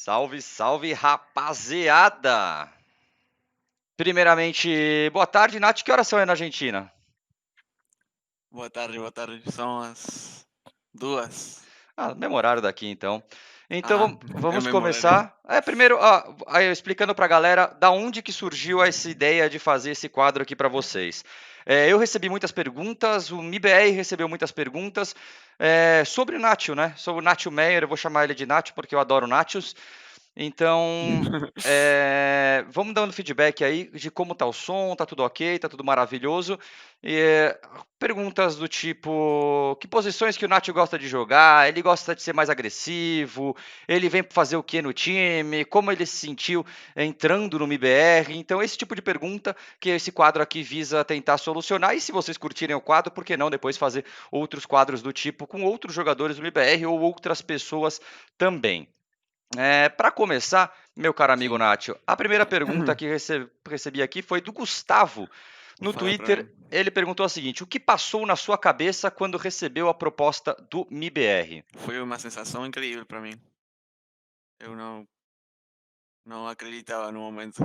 Salve, salve, rapaziada! Primeiramente, boa tarde, Nath. Que horas são aí na Argentina? Boa tarde, boa tarde. São as 2. Ah, mesmo horário daqui, então. Então Ah, é vamos mesmo horário. começar. Primeiro, aí, explicando pra galera da onde que surgiu essa ideia de fazer esse quadro aqui pra vocês. Eu recebi muitas perguntas, o MIBR recebeu muitas perguntas sobre o Nacho, né? Sobre o Nacho Meyer, eu vou chamar ele de Nacho porque eu adoro Nachos. Então, vamos dando feedback aí de como tá o som, tá tudo ok, tá tudo maravilhoso. Perguntas do tipo: que posições que o Nacho gosta de jogar? Ele gosta de ser mais agressivo? Ele vem fazer o que no time? Como ele se sentiu entrando no MIBR? Então, esse tipo de pergunta que esse quadro aqui visa tentar solucionar. E se vocês curtirem o quadro, por que não depois fazer outros quadros do tipo com outros jogadores do MIBR ou outras pessoas também? Para começar, meu caro amigo Sim. Nacho, a primeira pergunta que recebi aqui foi do Gustavo no Fala pra Twitter. mim. Ele perguntou o seguinte: o que passou na sua cabeça quando recebeu a proposta do MIBR? Foi uma sensação incrível pra mim. Eu não acreditava no momento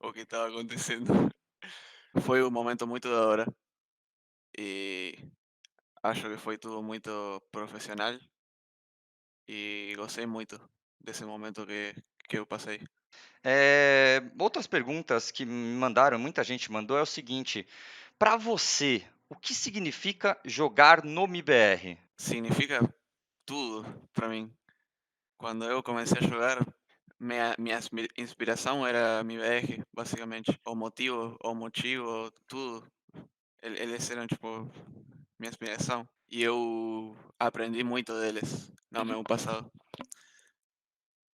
o que estava acontecendo. Foi um momento muito da hora e acho que foi tudo muito profissional e gostei muito desse momento que eu passei. Outras perguntas que me mandaram, muita gente mandou, é o seguinte: para você, o que significa jogar no MIBR? Significa tudo pra mim. Quando eu comecei a jogar, minha inspiração era mi BR, basicamente. O motivo, tudo. Eles eram, tipo, minha inspiração. E eu aprendi muito deles no meu passado.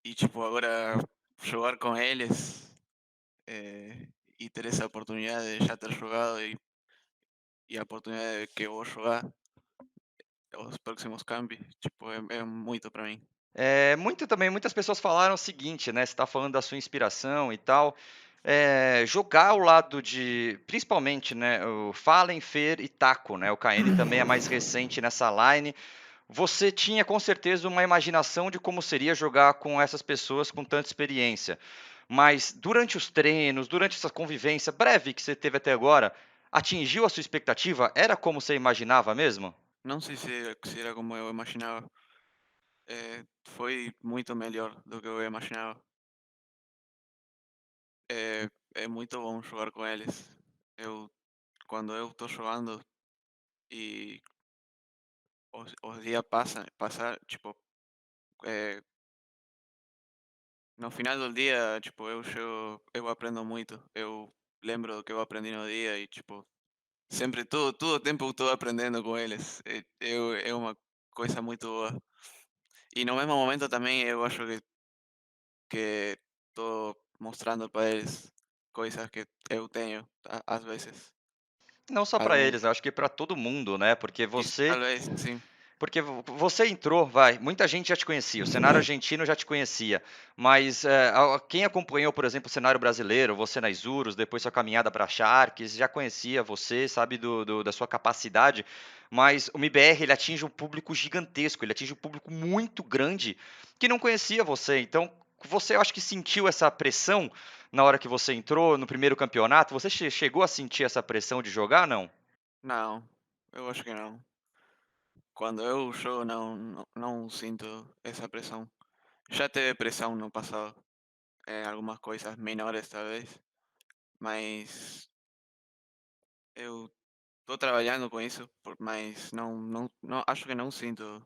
E, tipo, agora jogar com eles e ter essa oportunidade de já ter jogado e a oportunidade de que eu vou jogar os próximos campi, tipo, é muito para mim. Muito também, muitas pessoas falaram o seguinte, né? Você está falando da sua inspiração e tal. Jogar ao lado de, principalmente, né? O Fallen, Fer e Taco, né? O KN também é mais recente nessa line. Você tinha com certeza uma imaginação de como seria jogar com essas pessoas com tanta experiência. Mas durante os treinos, durante essa convivência breve que você teve até agora, atingiu a sua expectativa? Era como você imaginava mesmo? Não sei se era como eu imaginava. Foi muito melhor do que eu imaginava. É muito bom jogar com eles. Eu, quando eu estou jogando e os dias passar, tipo, eh, no final do dia, tipo, eu aprendo muito. Eu lembro do que eu aprendi no dia e, tipo, sempre, todo o tempo eu estou aprendendo com eles. É uma coisa muito boa. E no mesmo momento também eu acho que estou mostrando para eles coisas que eu tenho, às vezes. Não só para Algum, eles, eu acho que para todo mundo, né? Porque isso, talvez, sim. você entrou, vai, muita gente já te conhecia, o cenário argentino já te conhecia, mas quem acompanhou, por exemplo, o cenário brasileiro, você na Isurus, depois sua caminhada para a Sharks, já conhecia você, sabe da sua capacidade, mas o MIBR ele atinge um público gigantesco, ele atinge um público muito grande que não conhecia você. Então, você eu acho que sentiu essa pressão na hora que você entrou no primeiro campeonato? Você chegou a sentir essa pressão de jogar, não? Não, eu acho que não. Quando eu jogo não sinto essa pressão. Já teve pressão no passado, algumas coisas menores talvez, mas eu estou trabalhando com isso, mas não acho que não sinto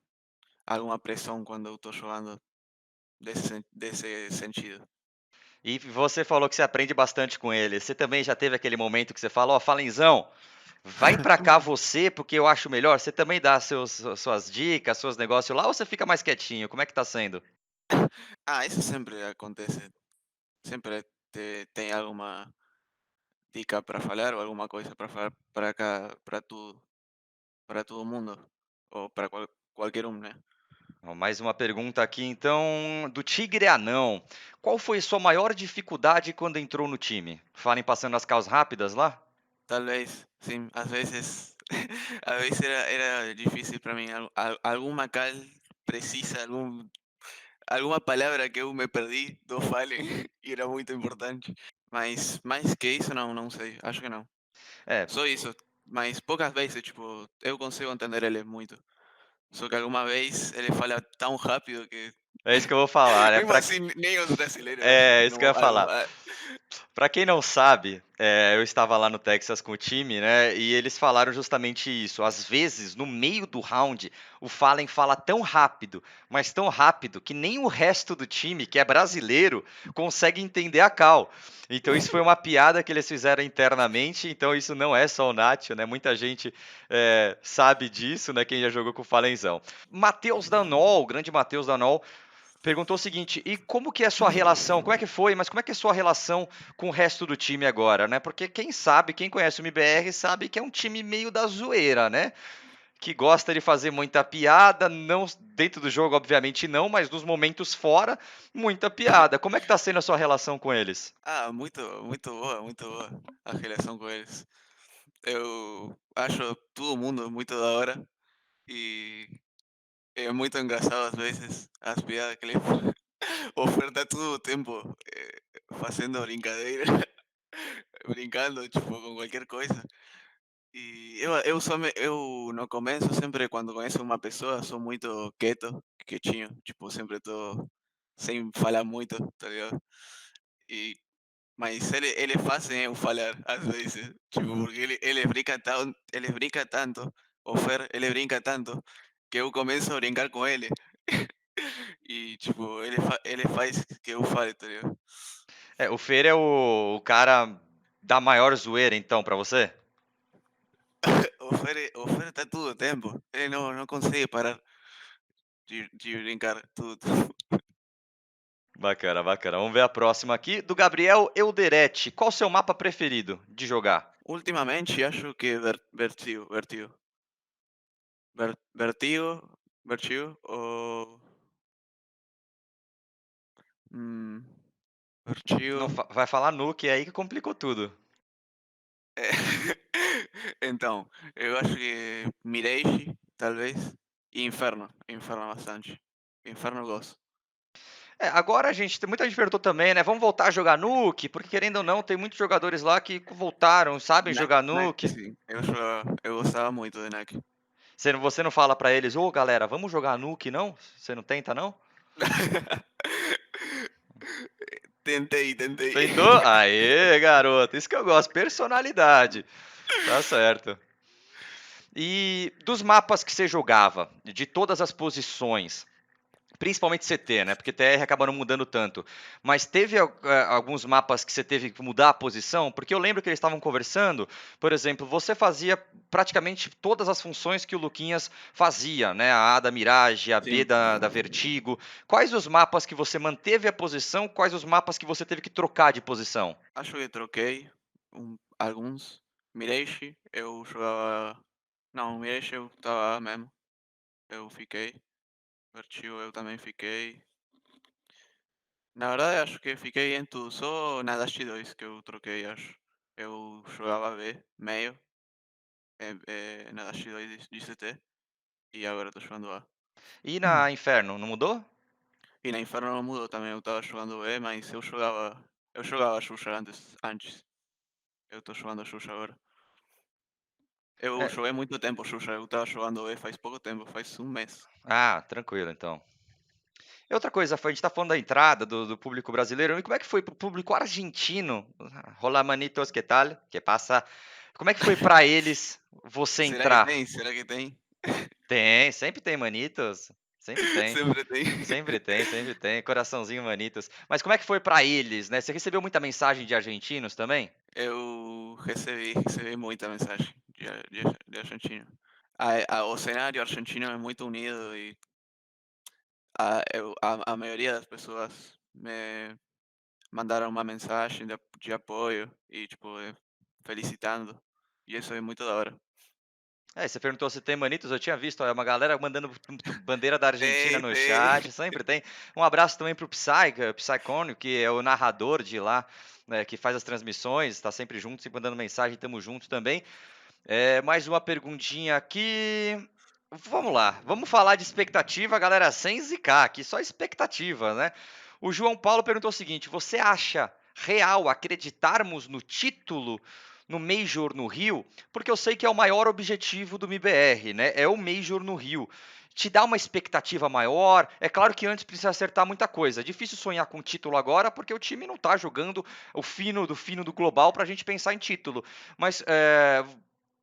alguma pressão quando eu estou jogando desse sentido. E você falou que você aprende bastante com ele. Você também já teve aquele momento que você fala: "Ó, Falenzão, vai pra cá você, porque eu acho melhor"? Você também dá suas dicas, seus negócios lá ou você fica mais quietinho? Como é que tá sendo? Ah, isso sempre acontece. Sempre tem alguma dica para falar ou alguma coisa para falar para todo mundo ou para qualquer um, né? Ó, mais uma pergunta aqui então, do Tigre Anão. Qual foi sua maior dificuldade quando entrou no time? Falem passando as calls rápidas lá? Talvez, sim, às vezes, às vezes era difícil para mim. Alguma cal precisa, alguma palavra que eu me perdi do Fallen e era muito importante. Mas mais que isso, não sei. Acho que não. É, Só isso. Mas poucas vezes, tipo, eu consigo entender ele muito. Só que alguma vez ele fala tão rápido que é isso que eu vou falar, né? mesmo assim nem os brasileiros É isso que eu não. ia falar. Para quem não sabe, eu estava lá no Texas com o time, né? E eles falaram justamente isso. Às vezes, no meio do round, o Fallen fala tão rápido, mas tão rápido, que nem o resto do time, que é brasileiro, consegue entender a cal. Então, isso foi uma piada que eles fizeram internamente. Então, isso não é só o Nacho, né? Muita gente sabe disso, né? Quem já jogou com o Falenzão. Matheus Danol, o grande Matheus Danol, perguntou o seguinte: e como que é a sua relação? Como é que foi? Mas como é que é a sua relação com o resto do time agora, né? Porque quem sabe, quem conhece o MBR sabe que é um time meio da zoeira, né? Que gosta de fazer muita piada, não dentro do jogo, obviamente não, mas nos momentos fora, muita piada. Como é que tá sendo a sua relação com eles? Muito boa a relação com eles. Eu acho todo mundo muito da hora e é muito engraçado às vezes as piadas que ele oferta todo o tempo fazendo brincadeira, brincando tipo com qualquer coisa. E eu no começo sempre quando conheço uma pessoa sou muito quietinho, tipo sempre tô sem falar muito, tá ligado? E mas ele faz eu falar às vezes, tipo, porque ele brinca tanto, o Fer, ele brinca tanto, que eu começo a brincar com ele. E, tipo, ele faz que eu fale, tá ligado? O Fer é o cara da maior zoeira, então, pra você? O Fer tá todo o tempo, ele não consegue parar de brincar, tudo. Bacana, bacana. Vamos ver a próxima aqui, do Gabriel Euderetti. Qual o seu mapa preferido de jogar? Ultimamente acho que Vertigo, Vertigo ou... Hum, Não Vertigo... vai falar Nuke, é aí que complicou tudo. É. Então, eu acho que Mirage, talvez, e Inferno bastante. Inferno eu gosto. Agora a gente, tem muita gente perguntou também, né? Vamos voltar a jogar Nuke? Porque querendo ou não, tem muitos jogadores lá que voltaram, sabem jogar Nak, Nuke. sim, eu gostava muito de Nak. Você não fala pra eles, ô galera, vamos jogar Nuke, não? Você não tenta, não? Tentei. Tentou? Aê, garoto, isso que eu gosto, personalidade. Tá certo. E dos mapas que você jogava, de todas as posições, principalmente CT, né? Porque TR acaba não mudando tanto. Mas teve alguns mapas que você teve que mudar a posição? Porque eu lembro que eles estavam conversando, por exemplo, você fazia praticamente todas as funções que o Luquinhas fazia, né? A A da Mirage, a B Sim, da Vertigo. Quais os mapas que você manteve a posição? Quais os mapas que você teve que trocar de posição? acho que troquei alguns. Mirage, eu jogava. Não, Mirage eu tava mesmo. Eu fiquei. Vertigo eu também fiquei. Na verdade, acho que fiquei em tudo. Só na Dash 2 que eu troquei, acho. Eu jogava B, meio, na Dash 2 de CT. E agora tô jogando A. E na Inferno, não mudou? E na Inferno não mudou também. Eu tava jogando B, mas eu jogava. Eu jogava Xuxa antes. Eu tô jogando Xuxa agora. Eu É. joguei muito tempo Xuxa. Eu tava jogando B faz pouco tempo, faz um mês. Ah, tranquilo então. E outra coisa, a gente tá falando da entrada do público brasileiro, e como é que foi pro público argentino? Hola manitos, que tal? Que passa? Como é que foi pra eles você Será que entrar? tem? Será que tem? Tem, sempre tem manitos, sempre tem. Sempre tem. Sempre tem, sempre tem. Coraçãozinho manitos. Mas como é que foi pra eles, né? Você recebeu muita mensagem de argentinos também? Eu recebi muita mensagem de argentino. O cenário argentino é muito unido e a maioria das pessoas me mandaram uma mensagem de apoio e, tipo, felicitando. E isso é muito da hora. Você perguntou se tem manitos, eu tinha visto, uma galera mandando bandeira da Argentina no Tem. chat, sempre tem. Um abraço também pro Psy, Psycônio, que é o narrador de lá, né, que faz as transmissões, está sempre junto, sempre mandando mensagem, tamo junto também. Mais uma perguntinha aqui. Vamos lá, vamos falar de expectativa, galera, sem zicar, aqui só expectativa, né? O João Paulo perguntou o seguinte: você acha real acreditarmos no título no Major no Rio? Porque eu sei que é o maior objetivo do MBR, né? É o Major no Rio. Te dá uma expectativa maior? É claro que antes precisa acertar muita coisa. É difícil sonhar com título agora, porque o time não tá jogando o fino do global pra gente pensar em título. Mas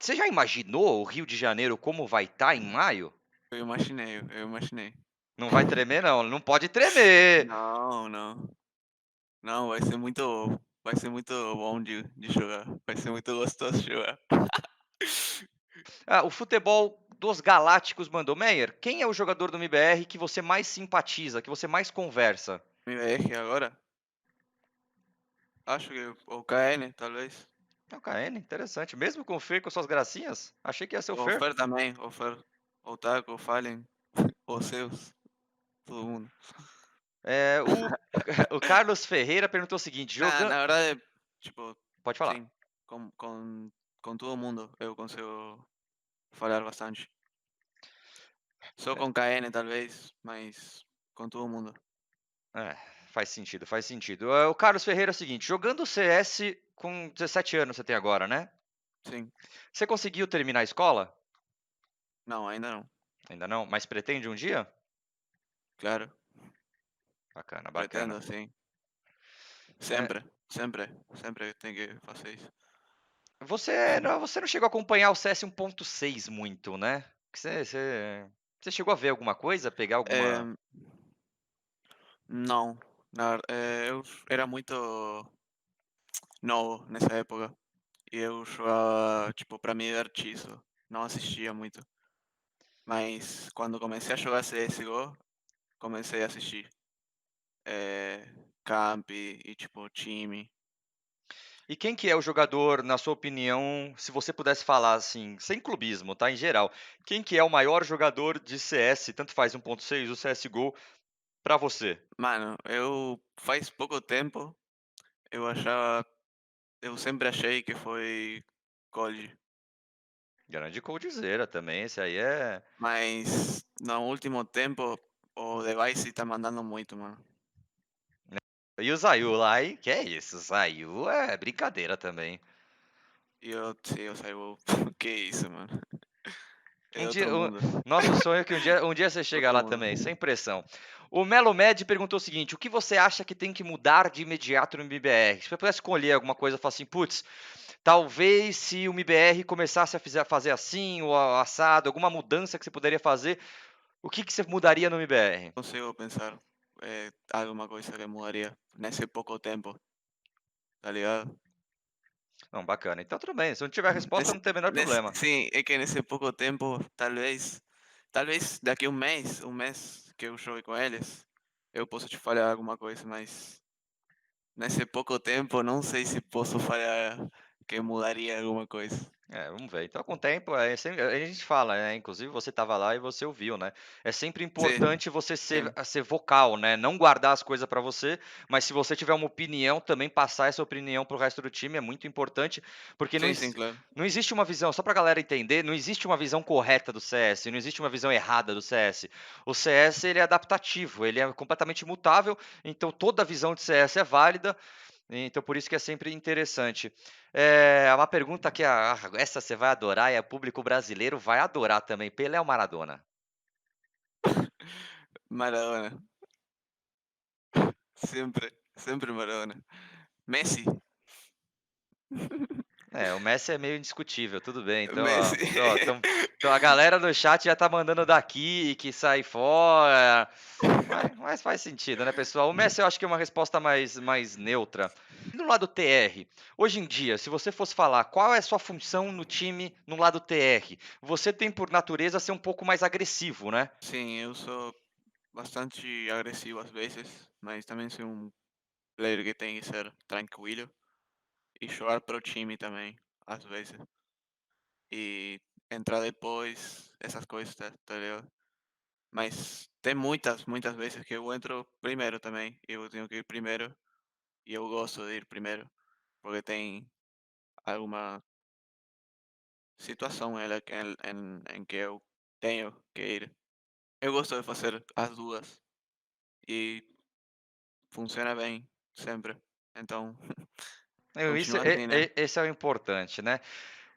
você já imaginou o Rio de Janeiro como vai estar em maio? Eu imaginei. Não vai tremer não, não pode tremer. Não, não. Não, vai ser muito bom de jogar. Vai ser muito gostoso de jogar. Ah, o futebol dos galácticos mandou: Meyer, quem é o jogador do MBR que você mais simpatiza, que você mais conversa? MBR agora, acho que o KN, talvez. É o KN, interessante. Mesmo com o Fer com suas gracinhas? Achei que ia ser o O Fer. Fer também, o Fer, o Taco, o Fallen, os seus, todo mundo. O, o Carlos Ferreira perguntou o seguinte: Na verdade, tipo, Pode falar. sim, com todo mundo eu consigo falar bastante. Só com KN talvez, mas com todo mundo, É, faz sentido, faz sentido. O Carlos Ferreira é o seguinte: jogando CS com 17 anos você tem agora, né? sim. Você conseguiu terminar a escola? Não, ainda não, Ainda não, mas pretende um dia? claro, Bacana, bacana. pretendo sim. É, Sempre tem que fazer isso. você não chegou a acompanhar o CS 1.6 muito, né? Que você chegou a ver alguma coisa, pegar alguma. Eh, não, eu era muito novo nessa época e eu jogava, tipo, pra me divertir só, não assistia muito. Mas quando comecei a jogar CSGO, comecei a assistir. Camp e tipo, time. E quem que é o jogador, na sua opinião, se você pudesse falar assim, sem clubismo, tá? Em geral, quem que é o maior jogador de CS, tanto faz 1.6 ou CSGO, pra você? Mano, eu faz pouco tempo eu achava, eu sempre achei que foi Code, Grande coldzera também, esse aí é. mas no último tempo o Device tá mandando muito, mano. E o Zayu lá, hein? Que é isso? O Zayu é brincadeira também. E eu saiu, que isso, mano. Um É dia, outro mundo, nosso sonho é que um dia você chega outro lá mundo. também, sem pressão. O Melo Med perguntou o seguinte: o que você acha que tem que mudar de imediato no MBR? Se você pudesse escolher alguma coisa, falar assim, putz, talvez se o MBR começasse a fazer assim, ou assado, alguma mudança que você poderia fazer, o que você mudaria no MBR? Consigo pensar alguma coisa que mudaria nesse pouco tempo, tá ligado? Não, bacana. Então tudo bem, se não tiver resposta, não tem o menor problema. Sim, é que nesse pouco tempo, talvez daqui um mês que eu jogue com eles, eu posso te falar alguma coisa, mas nesse pouco tempo não sei se posso falar que mudaria alguma coisa. Vamos ver. Então, com o tempo, a gente fala, né? Inclusive, você estava lá e você ouviu, né? É sempre Sim, importante você ser, sim, ser vocal, né? Não guardar as coisas para você, mas se você tiver uma opinião, também passar essa opinião para o resto do time é muito importante, porque sim, claro. não existe uma visão, só para a galera entender, não existe uma visão correta do CS, não existe uma visão errada do CS. O CS, ele é adaptativo, ele é completamente mutável, então toda visão de CS é válida, então, por isso que é sempre interessante. Uma pergunta que essa você vai adorar e o público brasileiro vai adorar também. Pelé ou Maradona? Maradona, sempre Maradona. Messi, O Messi é meio indiscutível, tudo bem. Então, ó, Messi. então a galera do chat já tá mandando daqui que sai fora. Mas faz sentido, né, pessoal? O Messi eu acho que é uma resposta mais neutra. E no lado TR, hoje em dia, se você fosse falar qual é a sua função no time no lado TR, você tem por natureza ser um pouco mais agressivo, né? Sim, eu sou bastante agressivo às vezes, mas também sou um player que tem que ser tranquilo e jogar pro time também, às vezes. E entrar depois, essas coisas, tá ligado? Mas tem muitas vezes que eu entro primeiro também. Eu tenho que ir primeiro e eu gosto de ir primeiro, porque tem alguma situação em que eu tenho que ir. Eu gosto de fazer as duas e funciona bem sempre. Então, Isso, continua assim, né? esse é o importante, né?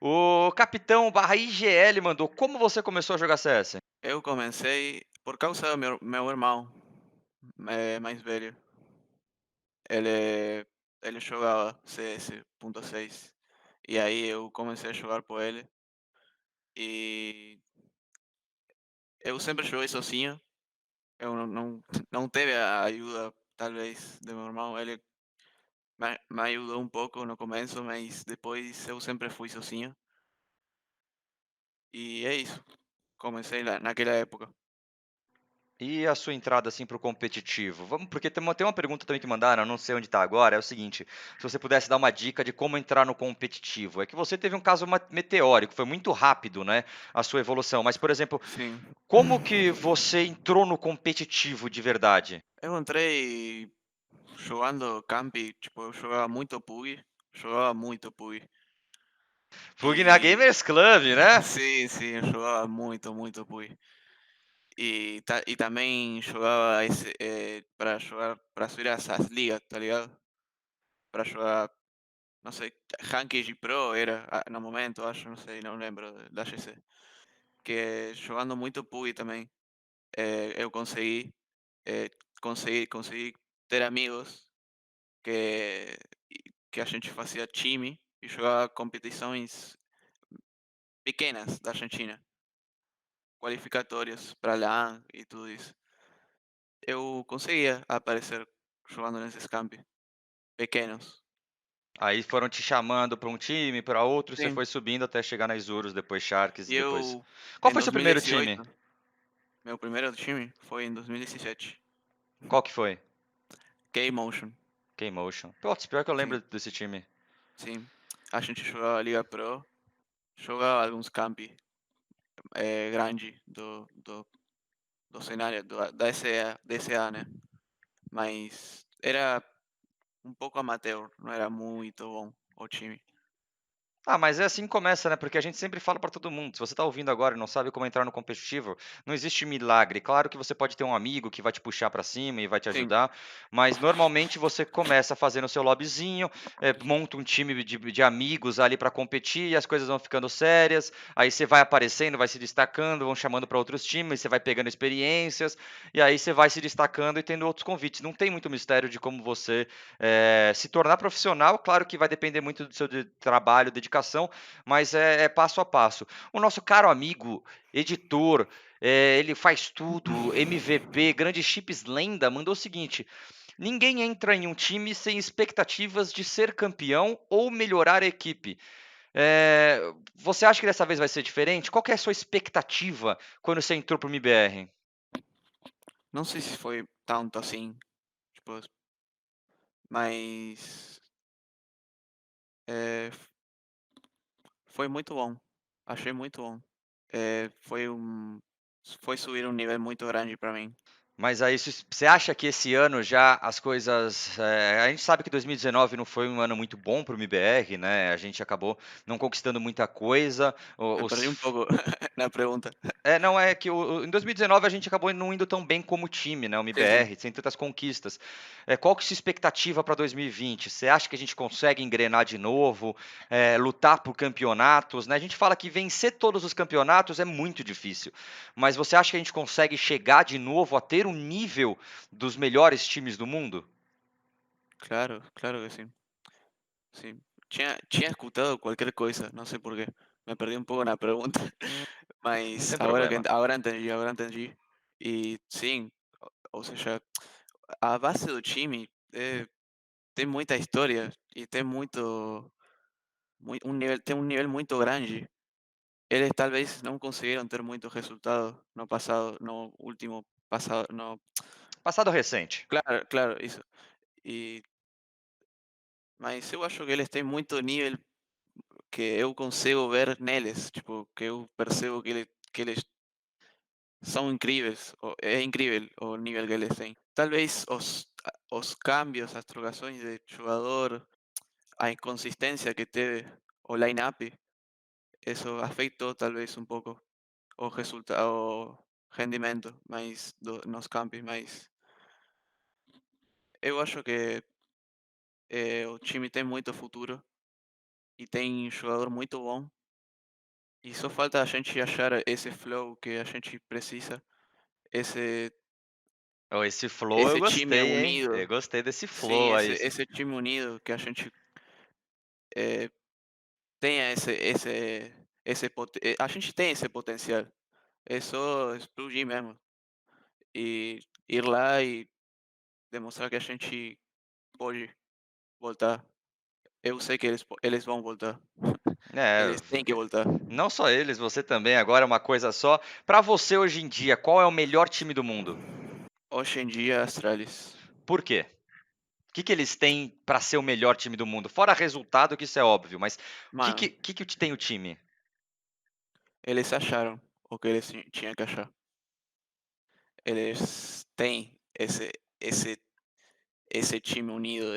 O capitão barra IGL mandou: como você começou a jogar CS? Eu comecei por causa do meu irmão mais velho. Ele, ele jogava CS.6 e aí eu comecei a jogar por ele e eu sempre joguei sozinho. Eu não teve a ajuda, talvez, do meu irmão. Ele me ajudou um pouco no começo, mas depois eu sempre fui sozinho. E é isso. Comecei lá naquela época. E a sua entrada assim para o competitivo? Vamos, porque tem uma pergunta também que mandaram, eu não sei onde está agora. É o seguinte: se você pudesse dar uma dica de como entrar no competitivo, é que você teve um caso meteórico, foi muito rápido, né, a sua evolução. Mas, por exemplo, Sim. como que você entrou no competitivo de verdade? Eu entrei jogando campi, tipo, eu jogava muito PUBG. Jogava muito PUBG. Plug na E Gamers Club, né? sim, sim, eu jogava muito, muito PUBG. E também jogava para jogar, para subir essas ligas, tá ligado? Para jogar, não sei, Ranked Pro era no momento, acho, não sei, não lembro da GC. Que jogando muito PUBG também, eu eh, consegui ter amigos que, que a gente fazia time e jogava competições pequenas da Argentina, qualificatórias para LAN e tudo isso. Eu conseguia aparecer jogando nesses campi pequenos. Aí foram te chamando para um time, para outro, você Sim. foi subindo até chegar na Isurus, depois Sharks E e depois. eu, Qual em foi seu primeiro time? 2018, meu primeiro time foi em 2017. Qual que foi? K-Motion, K-Motion. Putz, pior que eu lembro sim, desse time. sim. A gente jogava Liga Pro, jogava alguns campi grande do cenário da DCA, né? Mas era um pouco amateur, não era muito bom o time. Ah, mas é assim que começa, né? Porque a gente sempre fala pra todo mundo, se você tá ouvindo agora e não sabe como entrar no competitivo, não existe milagre. Claro que você pode ter um amigo que vai te puxar pra cima e vai te Sim, ajudar, mas normalmente você começa fazendo o seu lobbyzinho, monta um time de amigos ali pra competir e as coisas vão ficando sérias, aí você vai aparecendo, vai se destacando, vão chamando pra outros times, você vai pegando experiências e aí você vai se destacando e tendo outros convites. Não tem muito mistério de como você se tornar profissional. Claro que vai depender muito do seu trabalho, dedicação, mas é passo a passo. O nosso caro amigo, editor, ele faz tudo, MVP, grande Chips Lenda, mandou o seguinte: ninguém entra em um time sem expectativas de ser campeão ou melhorar a equipe. Você acha que dessa vez vai ser diferente? Qual que é a sua expectativa quando você entrou para o MBR? não sei se foi tanto assim, tipo, mas eh, foi muito bom. Achei muito bom. Foi subir um nível muito grande para mim. Mas aí, você acha que esse ano já as coisas. A gente sabe que 2019 não foi um ano muito bom para o MBR, né? A gente acabou não conquistando muita coisa. Me perdí un Os poco la pregunta. não, é que em 2019 a gente acabou não indo tão bem como time, né, o Sí, sí. MBR, sem tantas conquistas. Qual que é a sua expectativa para 2020? Você acha que a gente consegue engrenar de novo, lutar por campeonatos, né? A gente fala que vencer todos os campeonatos é muito difícil, mas você acha que a gente consegue chegar de novo a ter o nível dos melhores times do mundo? Claro, claro que sí. Sí. Tinha escutado cualquier cosa, no sé por qué. Me perdí un poco en la pregunta, mas Sem problema. agora entendi. E sim, ou seja, a base do time tem muita história e tem tem um nível muito grande. Eles talvez não conseguiram ter muitos resultados no passado, no último passado, no, Passado recente. claro, claro, isso. E, mas eu acho que eles têm muito nível que eu consigo ver neles, tipo, que eu percebo que eles são incríveis, é incrível o nível que eles têm. Talvez os cambios, as trocações de jogador, a inconsistência que teve o line-up, isso afetou talvez um pouco. o resultado, o rendimento mais nos campos, mas eu acho que o time tem muito futuro e tem jogador muito bom. E só falta a gente achar esse flow que a gente precisa, esse, Oh, esse flow eu esse time gostei, hein? Eu unido. gostei desse Sim, flow aí. esse time unido que a gente eh, tenha a gente tem esse potencial. É só explodir mesmo e ir lá e demonstrar que a gente pode voltar. Eu sei que eles vão voltar. É, Eles têm que voltar. não só eles, você também, agora é uma coisa só. Pra você hoje em dia, qual é o melhor time do mundo? Hoje em dia, Astralis. Por quê? O que que eles têm pra ser o melhor time do mundo? Fora resultado, que isso é óbvio, mas o que Mano, que tem o time? eles acharam o que eles tinham que achar. Eles têm esse time unido,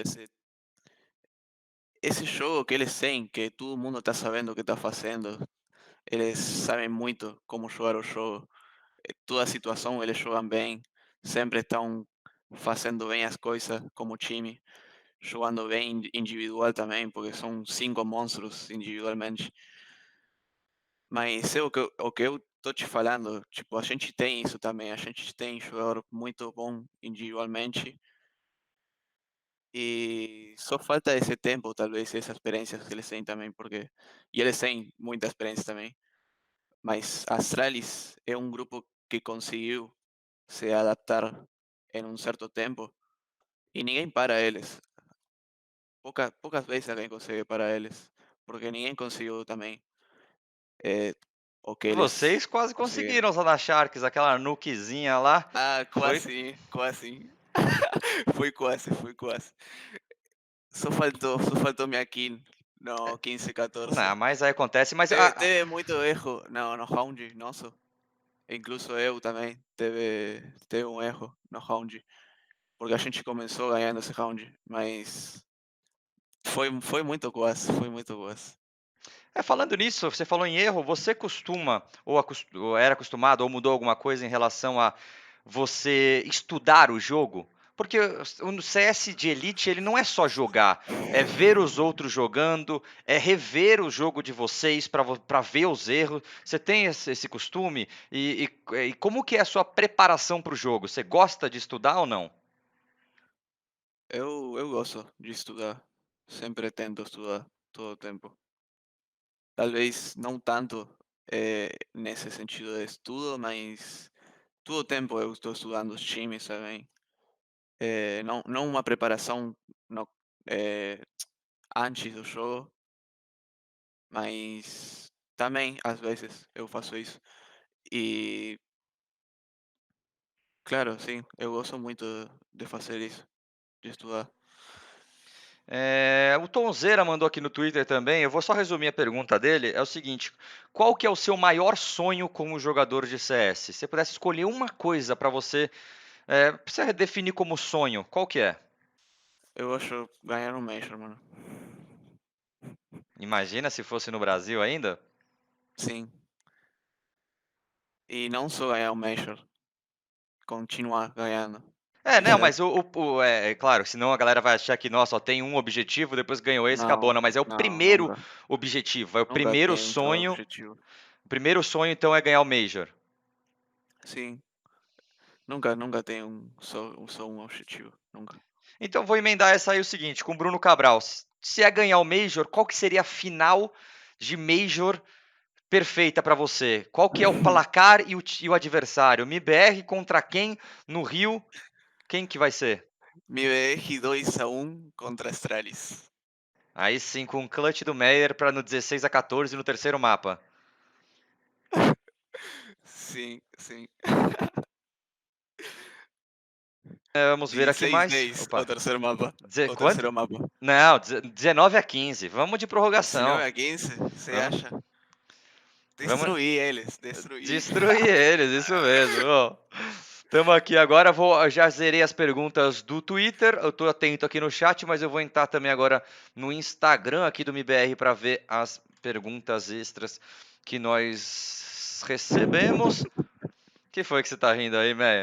esse jogo que eles têm, que todo mundo está sabendo o que está fazendo. Eles sabem muito como jogar o jogo. Toda situação eles jogam bem. Sempre estão fazendo bem as coisas como time. Jogando bem individual também, porque são 5 monstros individualmente. Mas é o que eu tô te falando, tipo, a gente tem isso também, a gente tem jogador muito bom individualmente e só falta esse tempo, talvez, essa experiência que eles têm também, porque e eles têm muita experiência também, mas Astralis é um grupo que conseguiu se adaptar em um certo tempo e ninguém para eles. Poucas vezes alguém consegue para eles, porque ninguém conseguiu também eh, o que eles Vocês quase conseguiram. conseguiram lá na Sharks, aquela nukezinha lá. Ah, Foi. quase, quase. Foi quase, foi quase. Só faltou minha kill no 15, 14. Não, mas aí acontece. Mas Teve muito erro no round nosso. Incluso eu também teve um erro no round. Porque a gente começou ganhando esse round. Mas foi muito quase, foi muito quase. falando nisso, você falou em erro, você costuma, ou era acostumado, ou mudou alguma coisa em relação a você estudar o jogo? Porque o CS de Elite, ele não é só jogar, é ver os outros jogando, é rever o jogo de vocês para ver os erros. Você tem esse costume? E como que é a sua preparação para o jogo? Você gosta de estudar ou não? Eu gosto de estudar. Sempre tento estudar todo o tempo. Talvez não tanto nesse sentido de estudo, mas todo o tempo eu estou estudando os times também. Não uma preparação no, eh, antes do jogo, mas também às vezes eu faço isso. E claro, sim, eu gosto muito de fazer isso, de estudar. O Tonzeira mandou aqui no Twitter também. Eu vou só resumir a pergunta dele. É o seguinte: qual que é o seu maior sonho como jogador de CS? Se você pudesse escolher uma coisa para você, pra você definir como sonho, qual que é? Eu acho ganhar um Major, mano. Imagina se fosse no Brasil ainda. Sim. E não só ganhar um Major, continuar ganhando. Não, Entendeu? mas é claro, senão a galera vai achar que, nossa, só tem um objetivo, depois ganhou esse, acabou. Não, Não, mas é o não, primeiro nunca. objetivo, é o Nunca primeiro tem um tal sonho. objetivo. O primeiro sonho, então, é ganhar o Major. Sim, nunca tem só um objetivo. Nunca. Então vou emendar essa aí o seguinte, com o Bruno Cabral. Se é ganhar o Major, qual que seria a final de Major perfeita para você? Qual que é o placar e o adversário? MIBR contra quem no Rio? Quem que vai ser? Mi BR 2-1 contra Astralis. Aí sim, com o clutch do Meyer para no 16-14 no terceiro mapa. Sim, sim. Vamos ver aqui mais. 16-10 o Opa, terceiro mapa. O quanto? terceiro mapa. Não, 19-15. Vamos de prorrogação. 19-15, você Vamos, acha? vamos Destruir eles, destruir. destruir eles, isso mesmo. Estamos aqui agora, já zerei as perguntas do Twitter, eu estou atento aqui no chat, mas eu vou entrar também agora no Instagram aqui do MIBR para ver as perguntas extras que nós Nós recebemos. Que foi que você tá rindo aí, Meia?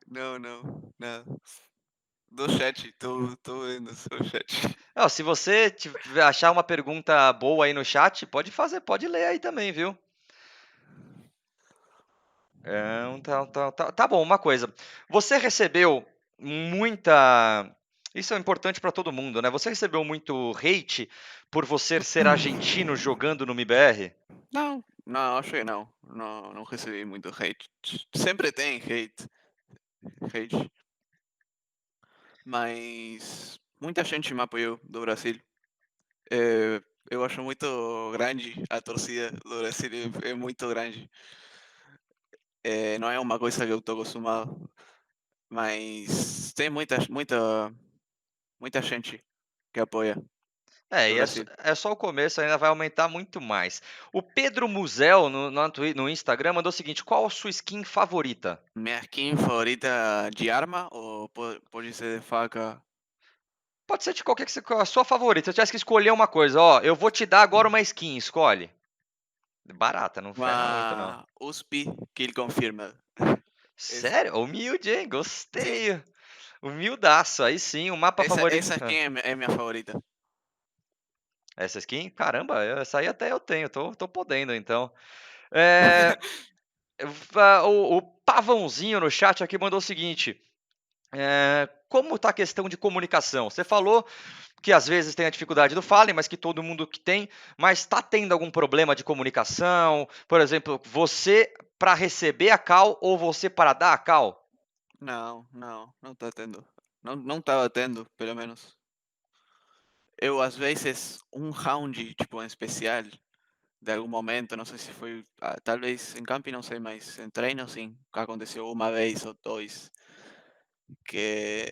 Não, não, nada. Do chat, tô vendo o seu chat. Não, se você achar uma pergunta boa aí no chat, pode fazer, pode ler aí também, viu? Tá bom, uma coisa. Você recebeu muita. Isso é importante para todo mundo, né? Você recebeu muito hate por você ser argentino jogando no MIBR? Não, não, acho que não. Não, não recebi muito hate. Sempre tem hate, mas muita gente me apoiou do Brasil. Eu acho muito grande a torcida do Brasil, é muito grande. Não é uma coisa que eu estou acostumado, mas tem muita gente que apoia É, do e Brasil. é só o começo, ainda vai aumentar muito mais. O Pedro Musel no Instagram mandou o seguinte: qual a sua skin favorita? Minha skin favorita de arma ou pode ser de faca? Pode ser de qualquer que você, a sua favorita. Se eu tivesse que escolher uma coisa, ó, eu vou te dar agora uma skin, escolhe. Barata, não ferra muito, não. Uma USP Kill Confirmed. Essa, Sério? Humilde, hein? sim, Gostei. Humildaço. Aí sim, o mapa favorito. essa skin é minha favorita. Essa skin? Caramba, essa aí até eu tenho. Tô podendo, então. É, o Pavãozinho no chat aqui mandou o seguinte. Como está a questão de comunicação? Você falou que às vezes tem a dificuldade do Fallen, mas que todo mundo que tem, mas está tendo algum problema de comunicação? Por exemplo, você para receber a call ou você para dar a call? Não tá tendo. Não tava tendo, pelo menos. Eu, às vezes, um round, tipo, em especial, de algum momento, não sei se foi, talvez em camping, não sei, mas em treino, sim, aconteceu uma vez ou dois, que,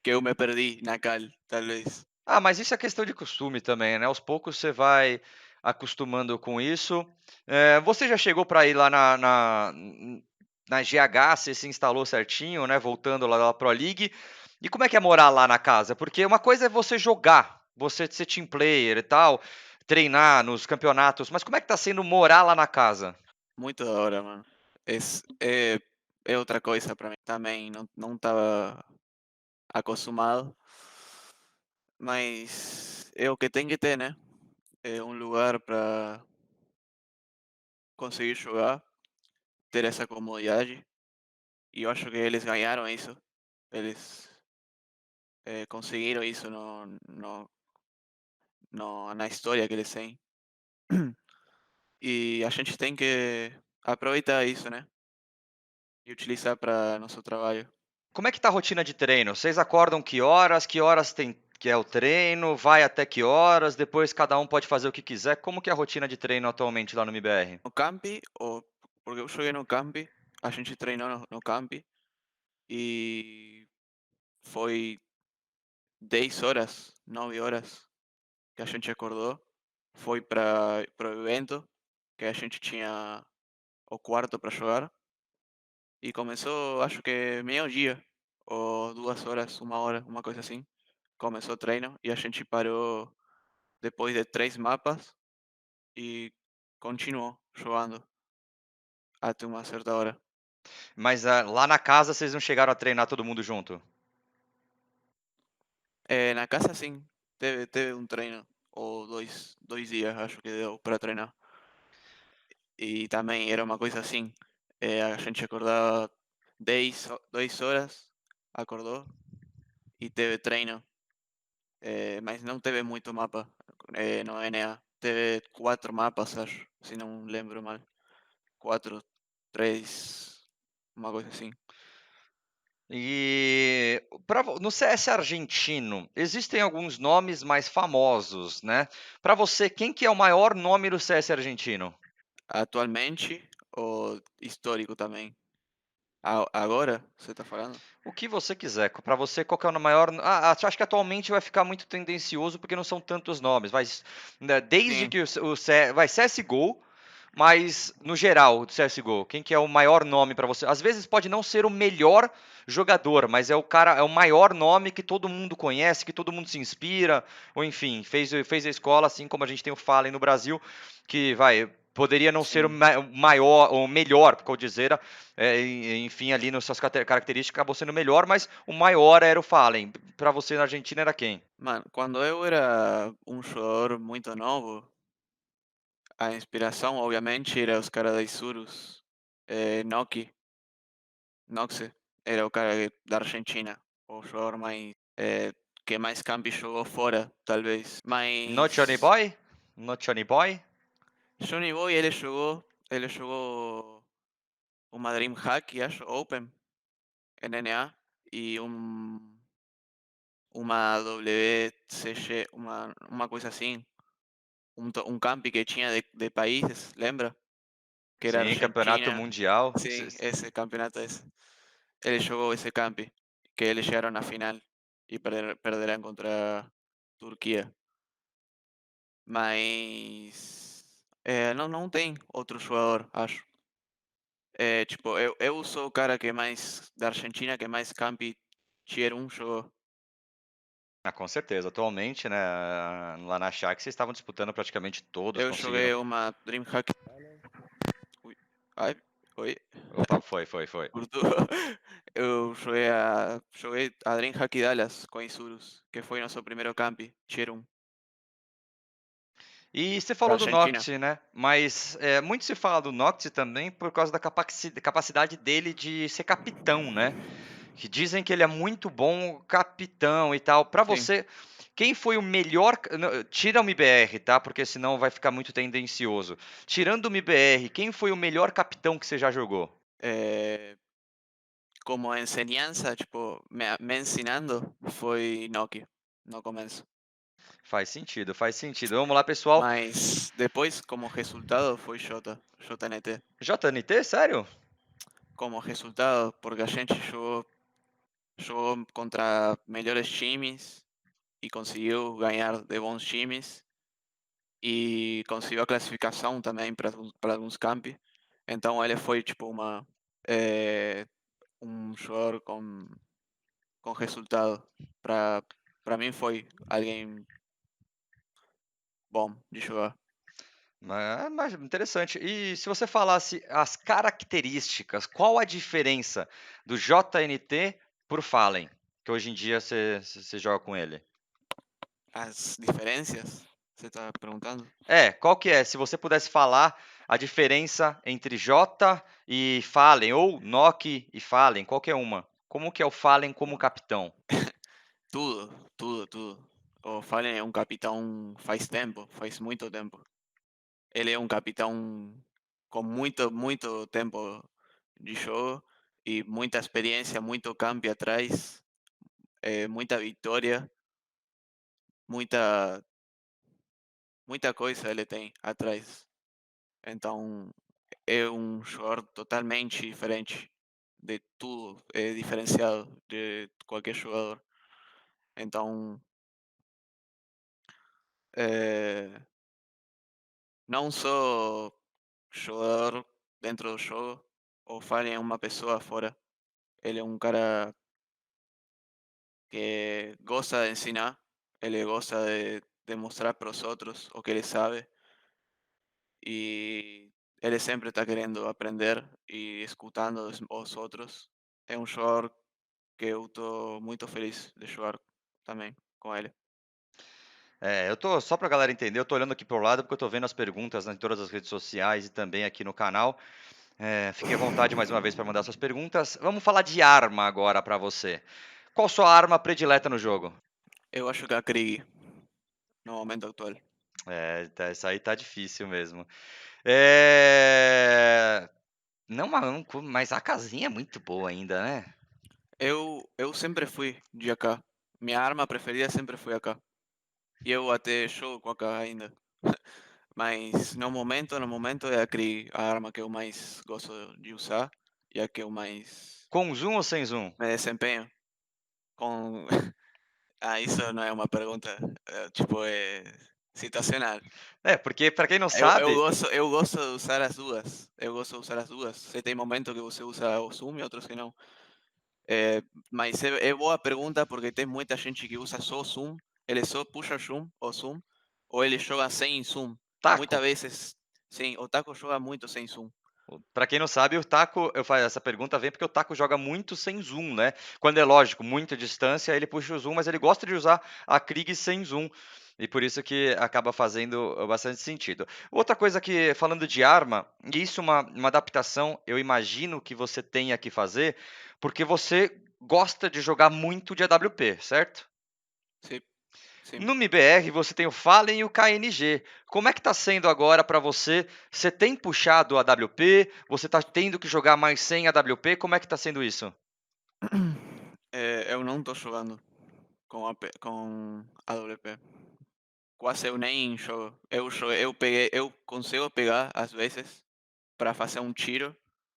que eu me perdi na cal, talvez. Ah, mas isso é questão de costume também, né? Aos poucos você vai acostumando com isso. Você já chegou para ir lá na GH, você se instalou certinho, né? Voltando lá da Pro League. E como é que é morar lá na casa? Porque uma coisa é você jogar, você ser team player e tal, treinar nos campeonatos, mas como é que tá sendo morar lá na casa? Muito da hora, mano. É, é outra coisa pra mim também, não tava acostumado, mas é o que tem que ter, né? É um lugar para conseguir jogar, ter essa comodidade. E eu acho que eles ganharam isso. Eles conseguiram isso na história que eles têm. E a gente tem que aproveitar isso, né? E utilizar para nosso trabalho. Como é que tá a rotina de treino? Vocês acordam que horas? Que horas tem que é o treino? Vai até que horas? Depois cada um pode fazer o que quiser. Como que é a rotina de treino atualmente lá no MBR? No campi, porque eu joguei no campi, a gente treinou no campi e foi 10 horas, 9 horas que a gente acordou. Foi para o evento, que a gente tinha o quarto para jogar. E começou, acho que meio-dia, ou 2 horas, 1 hora, uma coisa assim. Começou o treino e a gente parou depois de 3 mapas e continuou jogando até uma certa hora. Mas lá na casa vocês não chegaram a treinar todo mundo junto? Na casa, sim, teve um treino, ou dois dias, acho que deu para treinar. E também era uma coisa assim, a gente acordava 2 horas, acordou e teve treino. Mas não teve muito mapa no NA. Teve 4 mapas, acho, se não lembro mal. 4, 3, uma coisa assim. E no CS argentino, existem alguns nomes mais famosos, né? Para você, quem que é o maior nome do CS argentino? Atualmente, ou histórico também? Agora, você tá falando? O que você quiser. Para você, qual que é o maior. Acho que atualmente vai ficar muito tendencioso porque não são tantos nomes. Mas né, desde Sim, que vai CSGO, mas no geral, do CSGO, quem que é o maior nome para você? Às vezes pode não ser o melhor jogador, mas é o cara, é o maior nome que todo mundo conhece, que todo mundo se inspira, ou enfim, fez a escola, assim como a gente tem o Fallen no Brasil, que vai. poderia não ser sim. o maior, ou melhor, por dizer, enfim, ali nas suas características acabou sendo melhor, mas o maior era o Fallen. Para você na Argentina era quem? Mano, quando eu era um jogador muito novo, a inspiração, obviamente, era os caras da Isurus. Noki, Noxe, era o cara da Argentina, o jogador mais, que mais campi jogou fora, talvez. No Johnny Mas Boy? No Johnny Boy? Johnny Boy, ele jogou uma DreamHack, acho, Open, NNA, e uma WCG, uma coisa assim, um campi que tinha de países, lembra? Que era Sim, campeonato Argentina. mundial. Sim, esse campeonato esse. Ele jogou esse campi, que eles chegaram na final e perderam contra Turquia. Mas não tem outro jogador, acho. Tipo, eu sou o cara que mais da Argentina, que mais campi Tier 1 jogou. Ah, com certeza. Atualmente, né, lá na Shakhtar vocês estavam disputando praticamente todos, Eu conseguiram. joguei uma DreamHack. Ui, ai, oi, Opa, foi. cortou. Eu joguei a DreamHack Dallas com Isurus, que foi nosso primeiro campi, Tier 1, E você da falou do Argentina. Noctis, né? Mas muito se fala do Noctis também por causa da capacidade dele de ser capitão, né? Que dizem que ele é muito bom capitão e tal. Pra Sim. você, quem foi o melhor. Tira o MBR, tá? Porque senão vai ficar muito tendencioso. Tirando o MBR, quem foi o melhor capitão que você já jogou? Eh, Como enseñanza, tipo, me ensinando, foi Nokia, no começo. Faz sentido, faz sentido. Vamos lá, pessoal. Mas depois, como resultado, foi JNT. JNT, sério? Como resultado, porque a gente jogou contra melhores times e conseguiu ganhar de bons times e conseguiu a classificação também para alguns campi. Então ele foi tipo eh, um jogador com resultado. Para para mim foi alguém bom de jogar. Mas interessante. E se você falasse as características, qual a diferença do JNT pro Fallen? Que hoje em dia você joga com ele. As diferenças, você está perguntando? Qual que é? Se você pudesse falar a diferença entre J e Fallen, ou Nock e Fallen, qualquer uma. Como que é o Fallen como capitão? Tudo, tudo, tudo. O Fallen é um capitão faz tempo, faz muito tempo. Ele é um capitão com muito, muito tempo de jogo e muita experiência, muito campo atrás, muita vitória, muita, muita coisa ele tem atrás. Então é um jogador totalmente diferente de tudo, é diferenciado de qualquer jogador. Então, eh, não só jogador dentro do jogo, o Fallen é uma pessoa fora. Ele é um cara que gosta de ensinar, ele gosta de mostrar para os outros o que ele sabe e ele sempre está querendo aprender e escutando os outros. É um jogador que eu estou muito feliz de jogar também com ele. Eu tô, só pra galera entender, eu tô olhando aqui pro lado porque eu tô vendo as perguntas, né, em todas as redes sociais e também aqui no canal. Fique à vontade mais uma vez para mandar suas perguntas. Vamos falar de arma agora para você. Qual sua arma predileta no jogo? Eu acho que a Krieg, no momento atual. Essa aí tá difícil mesmo. É... Não, mas a casinha é muito boa ainda, né? Eu sempre fui de AK. Minha arma preferida sempre foi AK. E eu até jogo com AK ainda. Mas no momento é a Krieg a arma que eu mais gosto de usar e a que eu mais Com zoom ou sem zoom? me desempenho. Com... isso não é uma pergunta, tipo, é situacional. Porque para quem não Eu sabe, gosto, eu gosto de usar as duas. Eu gosto de usar as duas. Você tem momentos que você usa o zoom e outros que não. Mas é boa pergunta porque tem muita gente que usa só zoom. Ele só puxa zoom, ou ele joga sem zoom. Muitas taco. vezes. Sim, o Taco joga muito sem zoom. Para quem não sabe, o Taco, eu faço essa pergunta vem porque o Taco joga muito sem zoom, né? Quando é lógico, muita distância, ele puxa o zoom, mas ele gosta de usar a Krieg sem zoom. E por isso que acaba fazendo bastante sentido. Outra coisa que, falando de arma, e isso é uma adaptação, eu imagino que você tenha que fazer, porque você gosta de jogar muito de AWP, certo? Sim, sim. No MIBR você tem o Fallen e o KNG. Como é que está sendo agora para você? Você tem puxado a AWP? Você está tendo que jogar mais sem AWP? Como é que está sendo isso? Eu não tô jogando com AWP. Quase eu nem jogo. Eu consigo pegar às vezes para fazer um tiro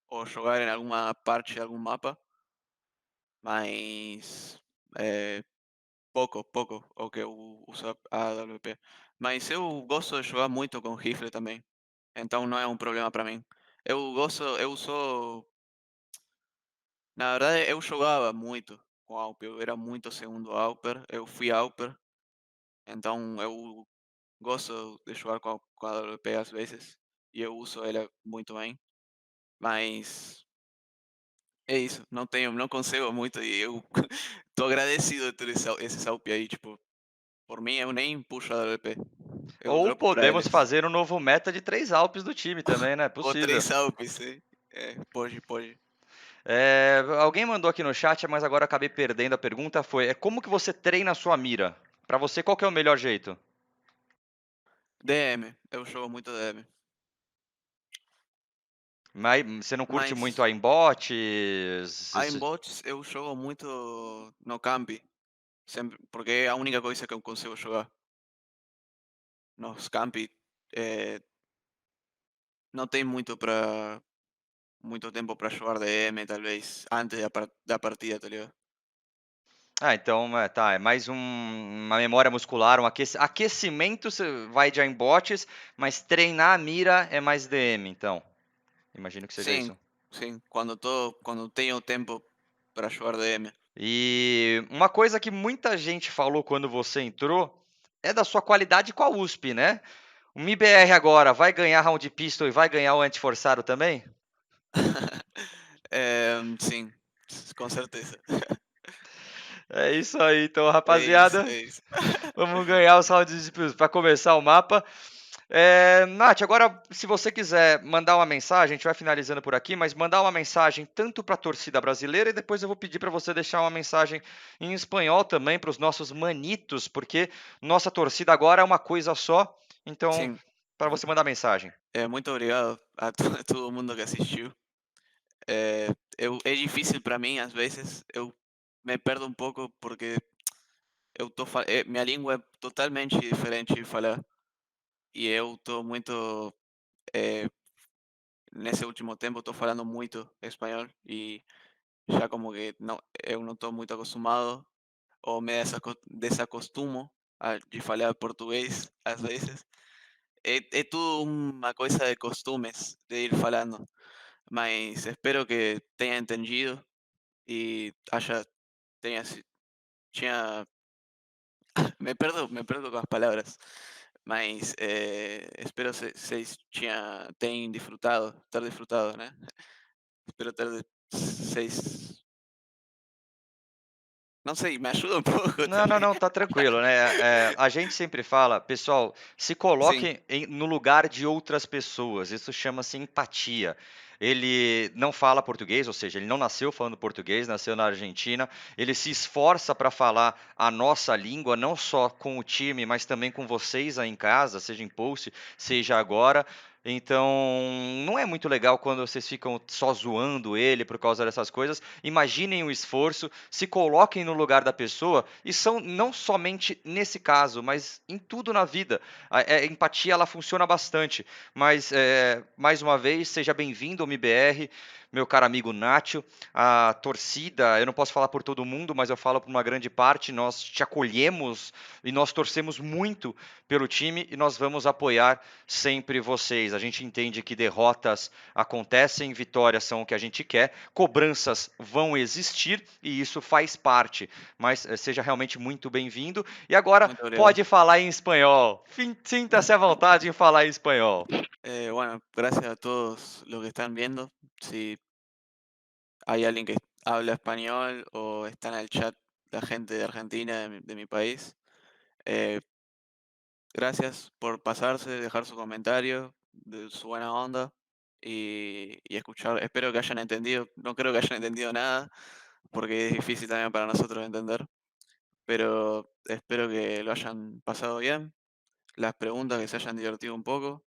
ou jogar em alguma parte de algum mapa, mas é, pouco o que eu uso a AWP. Mas eu gosto de jogar muito com rifle também, então não é um problema para mim. Eu sou, na verdade, eu jogava muito com Alper, eu era muito segundo Alper, eu fui Alper, então eu gosto de jogar com a AWP às vezes, e eu uso ela muito bem, mas é isso, não consigo muito e eu tô agradecido de ter esse Alp aí, tipo, por mim eu nem puxo a AWP, eu Ou dropo pra podemos eles. fazer um novo meta de 3 Alpes do time também, né? Ou Possível. 3 Alpes, sim. Pode. Alguém mandou aqui no chat, mas agora acabei perdendo a pergunta. Foi: como que você treina a sua mira? Para você, qual que é o melhor jeito? DM, eu jogo muito DM. Mas você não curte muito Mas aimbots? aimbots eu jogo muito no camp, sempre, porque é a única coisa que eu consigo jogar. Nos camp não tem muito tempo para jogar DM, talvez, antes da partida, tá ligado? Ah, então, tá, é mais uma memória muscular, um aquecimento, você vai de aimbots, mas treinar a mira é mais DM, então. Imagino que seja Sim, isso. sim, quando tenho tempo para jogar DM. E uma coisa que muita gente falou quando você entrou é da sua qualidade com a USP, né? O MIBR agora vai ganhar round pistol e vai ganhar o antiforçado também? Sim, com certeza. É isso aí, então, É isso, rapaziada. é isso. Vamos ganhar os rounds para começar o mapa. Nath, agora, se você quiser mandar uma mensagem, a gente vai finalizando por aqui, mas mandar uma mensagem tanto para a torcida brasileira e depois eu vou pedir para você deixar uma mensagem em espanhol também para os nossos manitos, porque nossa torcida agora é uma coisa só. Então, Sim, para você mandar mensagem. muito obrigado a a todo mundo que assistiu. É difícil para mim, às vezes, eu me perdo um pouco porque minha língua é totalmente diferente de falar e eu estou muito, eh, nesse último tempo, estou falando muito espanhol e já como que não, eu não estou muito acostumado ou me desacostumo de falar português às vezes. É tudo uma coisa de costumes de ir falando, mas espero que tenha entendido e tenha, si- tinha, me perdo com as palavras, mas espero vocês tenham disfrutado, né? Espero vocês, não sei, me ajuda um pouco Não, não, também. não, tá tranquilo, né? A gente sempre fala, pessoal, se Sim, coloque no lugar de outras pessoas. Isso chama-se empatia. Ele não fala português, ou seja, ele não nasceu falando português, nasceu na Argentina. Ele se esforça para falar a nossa língua, não só com o time, mas também com vocês aí em casa, seja em post, seja agora. Então, não é muito legal quando vocês ficam só zoando ele por causa dessas coisas. Imaginem o esforço, se coloquem no lugar da pessoa e são não somente nesse caso, mas em tudo na vida. A empatia ela funciona bastante. Mas mais uma vez, seja bem-vindo ao MBR, meu caro amigo Nacho. A torcida, eu não posso falar por todo mundo, mas eu falo por uma grande parte. Nós te acolhemos e nós torcemos muito pelo time e nós vamos apoiar sempre vocês. mas a gente entende que derrotas acontecem, vitórias são o que a gente quer, cobranças vão existir e isso faz parte. Mas seja realmente muito bem-vindo. E agora Muito obrigado. pode falar em espanhol. Sinta-se à vontade em falar em espanhol. Bueno, gracias a todos los que están viendo. Si hay alguien que habla español o está en el chat la gente de Argentina, de mi país, eh, gracias por pasarse, dejar su comentario, de su buena onda y escuchar. Espero que hayan entendido. No creo que hayan entendido nada, porque es difícil también para nosotros entender. Pero espero que lo hayan pasado bien, las preguntas que se hayan divertido un poco.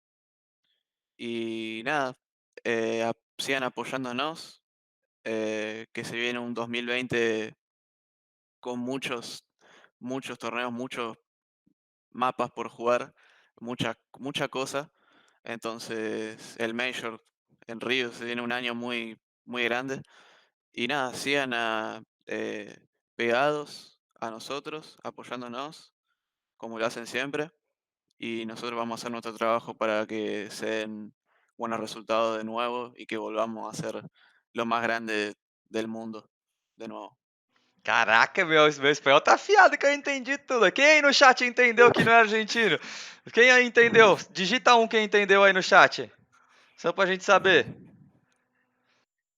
Y nada, sigan apoyándonos, que se viene un 2020 con muchos torneos, muchos mapas por jugar, mucha cosa. Entonces, el Major en Río se viene un año muy grande. Y nada, sigan pegados a nosotros, apoyándonos, como lo hacen siempre. Y nosotros vamos a hacer nuestro trabajo para que se den buenos resultados de nuevo y que volvamos a ser lo más grande del mundo de nuevo. Caraca, meu espanhol tá afiado que eu entendi tudo. Quem aí no chat entendeu que não é argentino? Quem aí entendeu? Digita um quem entendeu aí no chat. Só pra gente saber.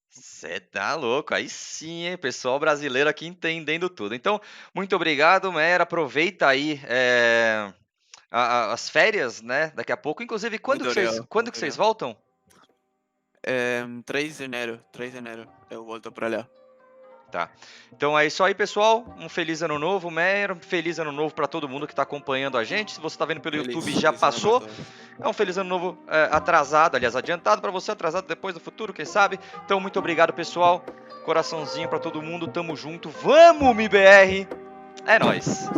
Você tá louco, aí sim, hein? Pessoal brasileiro aqui entendendo tudo. Então, muito obrigado, Mera. Aproveita aí as férias, né? Daqui a pouco. Inclusive, Muito obrigado, quando muito que vocês obrigado. voltam? 3 de enero, eu volto para lá. Tá. Então é isso aí, pessoal. Um feliz ano novo, Meyer. Um feliz ano novo para todo mundo que está acompanhando a gente. Se você está vendo pelo YouTube, já Feliz ano para passou. todos. É um feliz ano novo atrasado, aliás, adiantado para você, atrasado depois do futuro, quem sabe. Então, muito obrigado, pessoal. Coraçãozinho para todo mundo. Tamo junto. Vamos, MBR! É nóis!